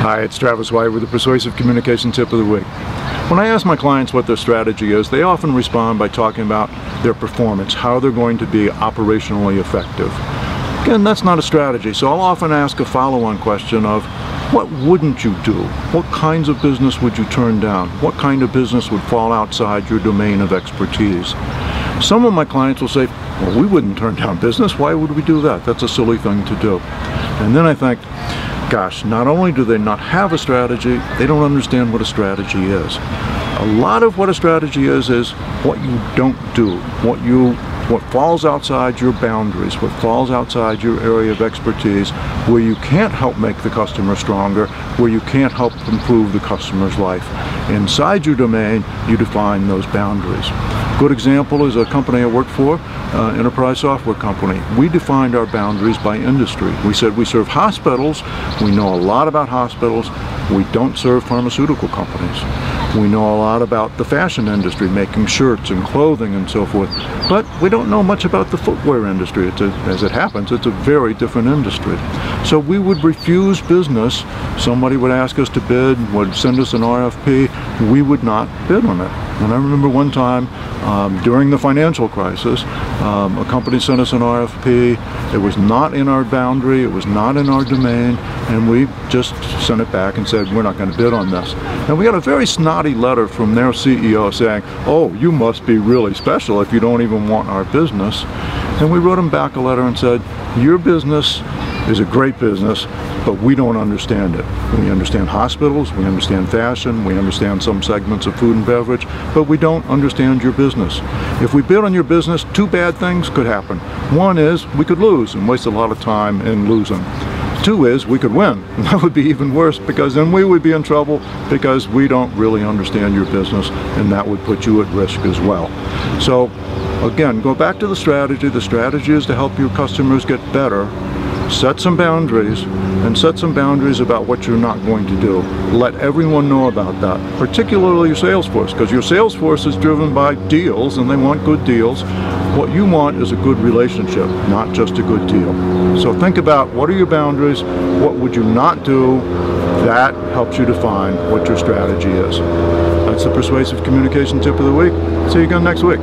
Hi, it's Travis White with the Persuasive Communication Tip of the Week. When I ask my clients what their strategy is, they often respond by talking about their performance, how they're going to be operationally effective. Again, that's not a strategy, so I'll often ask a follow-on question of, what wouldn't you do? What kinds of business would you turn down? What kind of business would fall outside your domain of expertise? Some of my clients will say, well, we wouldn't turn down business. Why would we do that? That's a silly thing to do. And then I think, gosh, not only do they not have a strategy, they don't understand what a strategy is. A lot of what a strategy is what you don't do, what falls outside your boundaries, what falls outside your area of expertise, where you can't help make the customer stronger, where you can't help improve the customer's life. Inside your domain, you define those boundaries. Good example is a company I worked for, enterprise software company. We defined our boundaries by industry. We said we serve hospitals, we know a lot about hospitals, we don't serve pharmaceutical companies. We know a lot about the fashion industry, making shirts and clothing and so forth, but we don't know much about the footwear industry. As it happens, it's a very different industry. So we would refuse business. Somebody would ask us to bid, would send us an RFP, we would not bid on it. And I remember one time during the financial crisis, a company sent us an RFP. It was not in our boundary, it was not in our domain, and we just sent it back and said, we're not going to bid on this. And we got a very snotty letter from their CEO saying, oh, you must be really special if you don't even want our business. And we wrote them back a letter and said, your business is a great business, but we don't understand it. We understand hospitals, we understand fashion, we understand some segments of food and beverage, but we don't understand your business. If we bid on your business, two bad things could happen. One is we could lose and waste a lot of time in losing. Two is we could win, and that would be even worse, because then we would be in trouble because we don't really understand your business, and that would put you at risk as well. So again, go back to the strategy. The strategy is to help your customers get better. Set some boundaries, and set some boundaries about what you're not going to do. Let everyone know about that, particularly your sales force, because your sales force is driven by deals and they want good deals. What you want is a good relationship, not just a good deal. So think about, what are your boundaries, what would you not do? That helps you define what your strategy is. That's the Persuasive Communication Tip of the Week. See you again next week.